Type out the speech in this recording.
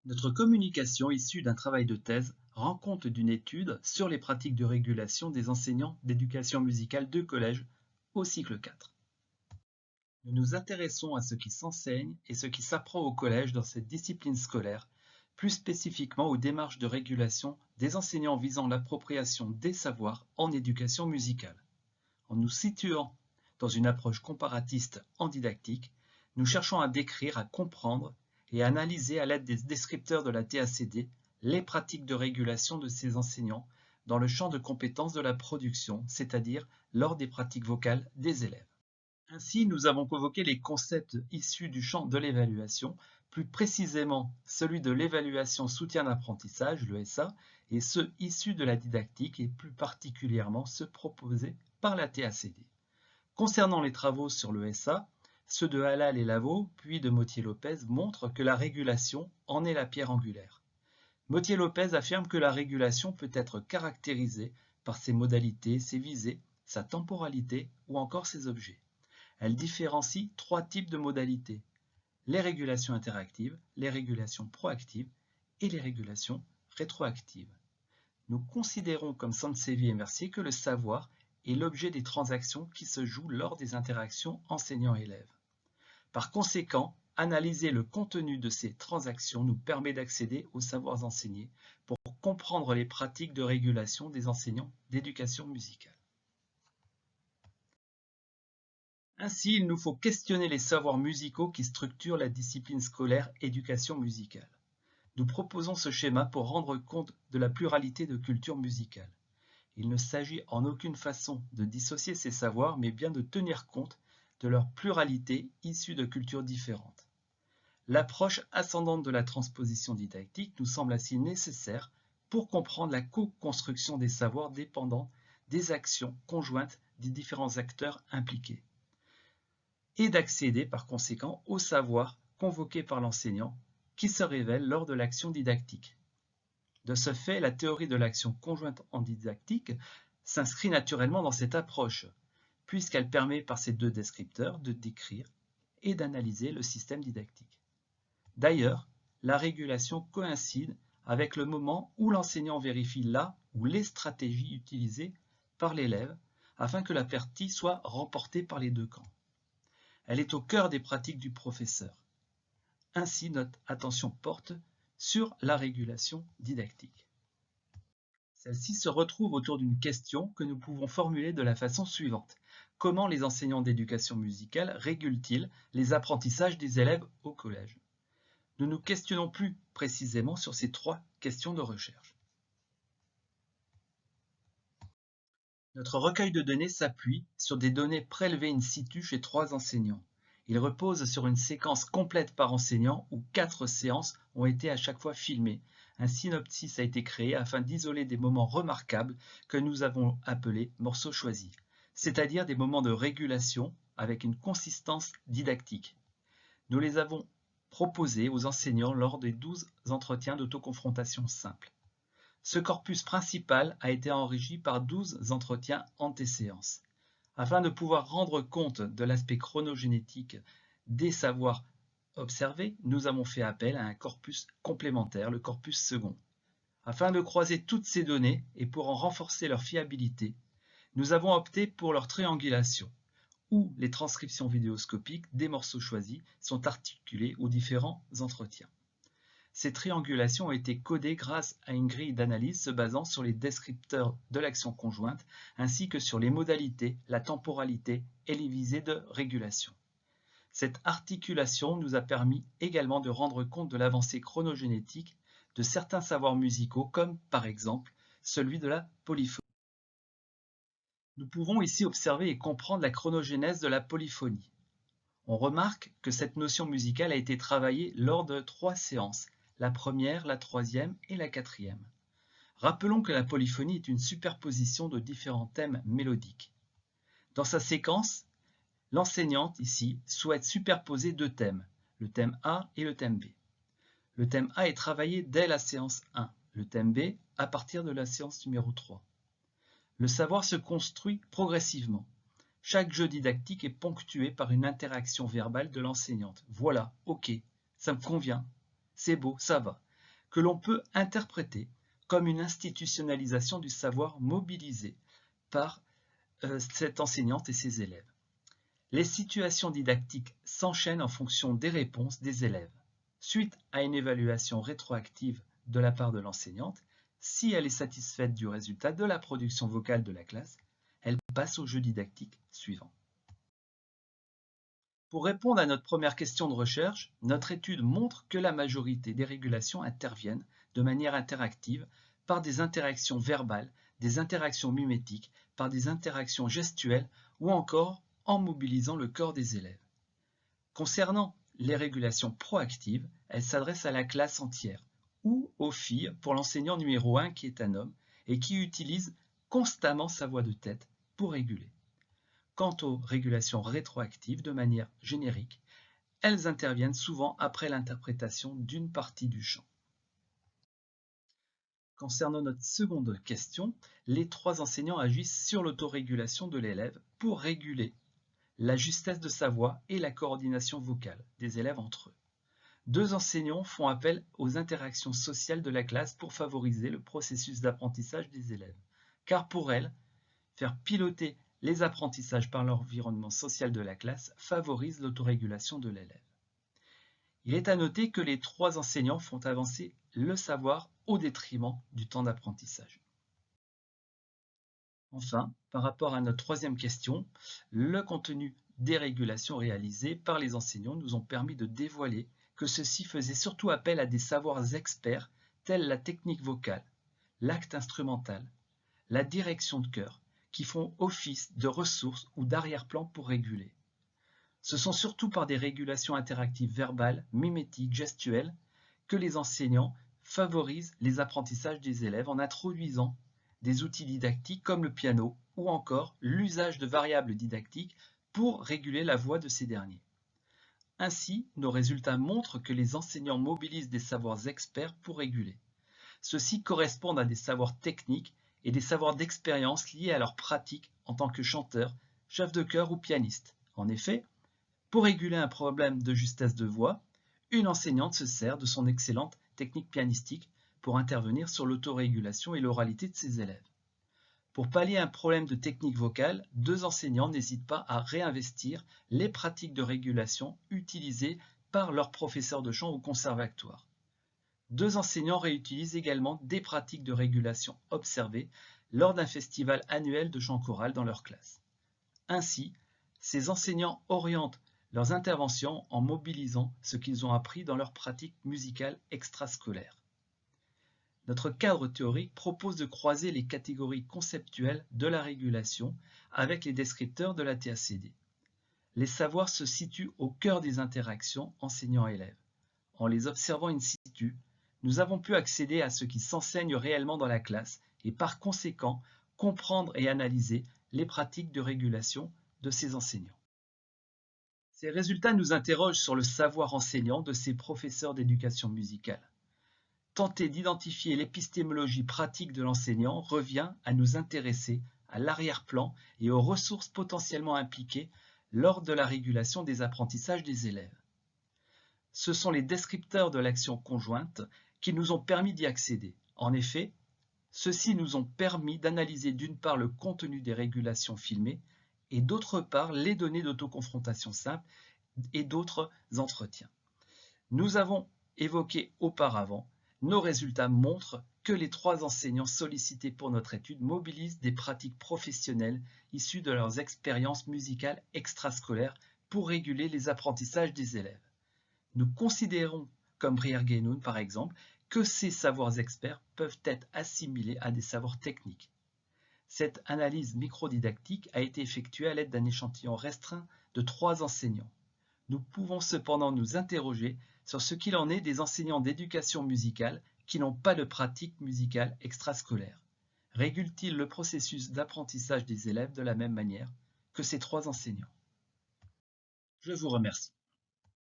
Notre communication issue d'un travail de thèse rend compte d'une étude sur les pratiques de régulation des enseignants d'éducation musicale de collège au cycle 4. Nous nous intéressons à ce qui s'enseigne et ce qui s'apprend au collège dans cette discipline scolaire, plus spécifiquement aux démarches de régulation des enseignants visant l'appropriation des savoirs en éducation musicale. En nous situant dans une approche comparatiste en didactique, nous cherchons à décrire, à comprendre et à analyser à l'aide des descripteurs de la TACD les pratiques de régulation de ces enseignants dans le champ de compétences de la production, c'est-à-dire lors des pratiques vocales des élèves. Ainsi, nous avons convoqué les concepts issus du champ de l'évaluation, plus précisément celui de l'évaluation soutien d'apprentissage, l'ESA, et ceux issus de la didactique et plus particulièrement ceux proposés par la TACD. Concernant les travaux sur l'ESA, ceux de Halal et Lavaux, puis de Mottier-Lopez montrent que la régulation en est la pierre angulaire. Mottier-Lopez affirme que la régulation peut être caractérisée par ses modalités, ses visées, sa temporalité ou encore ses objets. Elle différencie trois types de modalités: les régulations interactives, les régulations proactives et les régulations rétroactives. Nous considérons comme Sansevier et Mercier que le savoir est l'objet des transactions qui se jouent lors des interactions enseignant-élève. Par conséquent, analyser le contenu de ces transactions nous permet d'accéder aux savoirs enseignés pour comprendre les pratiques de régulation des enseignants d'éducation musicale. Ainsi, il nous faut questionner les savoirs musicaux qui structurent la discipline scolaire éducation musicale. Nous proposons ce schéma pour rendre compte de la pluralité de cultures musicales. Il ne s'agit en aucune façon de dissocier ces savoirs, mais bien de tenir compte de leur pluralité issue de cultures différentes. L'approche ascendante de la transposition didactique nous semble ainsi nécessaire pour comprendre la co-construction des savoirs dépendant des actions conjointes des différents acteurs impliqués, et d'accéder par conséquent au savoir convoqué par l'enseignant qui se révèle lors de l'action didactique. De ce fait, la théorie de l'action conjointe en didactique s'inscrit naturellement dans cette approche, puisqu'elle permet par ces deux descripteurs de décrire et d'analyser le système didactique. D'ailleurs, la régulation coïncide avec le moment où l'enseignant vérifie la ou les stratégies utilisées par l'élève afin que la partie soit remportée par les deux camps. Elle est au cœur des pratiques du professeur. Ainsi, notre attention porte sur la régulation didactique. Celle-ci se retrouve autour d'une question que nous pouvons formuler de la façon suivante. Comment les enseignants d'éducation musicale régulent-ils les apprentissages des élèves au collège? Nous nous questionnons plus précisément sur ces trois questions de recherche. Notre recueil de données s'appuie sur des données prélevées in situ chez 3 enseignants. Il repose sur une séquence complète par enseignant où 4 séances ont été à chaque fois filmées. Un synopsis a été créé afin d'isoler des moments remarquables que nous avons appelés morceaux choisis, c'est-à-dire des moments de régulation avec une consistance didactique. Nous les avons proposés aux enseignants lors des 12 entretiens d'autoconfrontation simple. Ce corpus principal a été enrichi par 12 entretiens antéséances. Afin de pouvoir rendre compte de l'aspect chronogénétique des savoirs observés, nous avons fait appel à un corpus complémentaire, le corpus second. Afin de croiser toutes ces données et pour en renforcer leur fiabilité, nous avons opté pour leur triangulation, où les transcriptions vidéoscopiques des morceaux choisis sont articulées aux différents entretiens. Ces triangulations ont été codées grâce à une grille d'analyse se basant sur les descripteurs de l'action conjointe ainsi que sur les modalités, la temporalité et les visées de régulation. Cette articulation nous a permis également de rendre compte de l'avancée chronogénétique de certains savoirs musicaux comme par exemple celui de la polyphonie. Nous pouvons ici observer et comprendre la chronogénèse de la polyphonie. On remarque que cette notion musicale a été travaillée lors de 3 séances, la première, la troisième et la quatrième. Rappelons que la polyphonie est une superposition de différents thèmes mélodiques. Dans sa séquence, l'enseignante ici souhaite superposer 2 thèmes, le thème A et le thème B. Le thème A est travaillé dès la séance 1, le thème B à partir de la séance numéro 3. Le savoir se construit progressivement. Chaque jeu didactique est ponctué par une interaction verbale de l'enseignante. Voilà, ok, ça me convient, c'est beau, ça va. que l'on peut interpréter comme une institutionnalisation du savoir mobilisé par cette enseignante et ses élèves. Les situations didactiques s'enchaînent en fonction des réponses des élèves. Suite à une évaluation rétroactive de la part de l'enseignante, si elle est satisfaite du résultat de la production vocale de la classe, elle passe au jeu didactique suivant. Pour répondre à notre première question de recherche, notre étude montre que la majorité des régulations interviennent de manière interactive par des interactions verbales, des interactions mimétiques, par des interactions gestuelles ou encore en mobilisant le corps des élèves. Concernant les régulations proactives, elles s'adressent à la classe entière ou aux filles pour l'enseignant numéro 1 qui est un homme et qui utilise constamment sa voix de tête pour réguler. Quant aux régulations rétroactives, de manière générique, elles interviennent souvent après l'interprétation d'une partie du chant. Concernant notre seconde question, les 3 enseignants agissent sur l'autorégulation de l'élève pour réguler la justesse de sa voix et la coordination vocale des élèves entre eux. 2 enseignants font appel aux interactions sociales de la classe pour favoriser le processus d'apprentissage des élèves, car pour elles, faire piloter les apprentissages par l'environnement social de la classe favorise l'autorégulation de l'élève. Il est à noter que les 3 enseignants font avancer le savoir au détriment du temps d'apprentissage. Enfin, par rapport à notre troisième question, le contenu des régulations réalisées par les enseignants nous ont permis de dévoiler que ceux-ci faisaient surtout appel à des savoirs experts tels la technique vocale, l'acte instrumental, la direction de chœur, qui font office de ressources ou d'arrière-plan pour réguler. Ce sont surtout par des régulations interactives verbales, mimétiques, gestuelles, que les enseignants favorisent les apprentissages des élèves en introduisant des outils didactiques comme le piano ou encore l'usage de variables didactiques pour réguler la voix de ces derniers. Ainsi, nos résultats montrent que les enseignants mobilisent des savoirs experts pour réguler. Ceux-ci correspondent à des savoirs techniques et des savoirs d'expérience liés à leur pratique en tant que chanteur, chef de chœur ou pianiste. En effet, pour réguler un problème de justesse de voix, une enseignante se sert de son excellente technique pianistique pour intervenir sur l'autorégulation et l'oralité de ses élèves. Pour pallier un problème de technique vocale, 2 enseignants n'hésitent pas à réinvestir les pratiques de régulation utilisées par leurs professeurs de chant au conservatoire. 2 enseignants réutilisent également des pratiques de régulation observées lors d'un festival annuel de chant choral dans leur classe. Ainsi, ces enseignants orientent leurs interventions en mobilisant ce qu'ils ont appris dans leur pratique musicale extrascolaire. Notre cadre théorique propose de croiser les catégories conceptuelles de la régulation avec les descripteurs de la TACD. Les savoirs se situent au cœur des interactions enseignant-élève. En les observant in situ, nous avons pu accéder à ce qui s'enseigne réellement dans la classe et par conséquent comprendre et analyser les pratiques de régulation de ces enseignants. Ces résultats nous interrogent sur le savoir enseignant de ces professeurs d'éducation musicale. Tenter d'identifier l'épistémologie pratique de l'enseignant revient à nous intéresser à l'arrière-plan et aux ressources potentiellement impliquées lors de la régulation des apprentissages des élèves. Ce sont les descripteurs de l'action conjointe qui nous ont permis d'y accéder. En effet, ceux-ci nous ont permis d'analyser d'une part le contenu des régulations filmées et d'autre part les données d'autoconfrontation simple et d'autres entretiens. Nous avons évoqué auparavant, nos résultats montrent que les 3 enseignants sollicités pour notre étude mobilisent des pratiques professionnelles issues de leurs expériences musicales extrascolaires pour réguler les apprentissages des élèves. Nous considérons, comme Brière-Guénoun par exemple, que ces savoirs experts peuvent être assimilés à des savoirs techniques. Cette analyse microdidactique a été effectuée à l'aide d'un échantillon restreint de 3 enseignants. Nous pouvons cependant nous interroger sur ce qu'il en est des enseignants d'éducation musicale qui n'ont pas de pratique musicale extrascolaire. Régulent-ils le processus d'apprentissage des élèves de la même manière que ces 3 enseignants? Je vous remercie.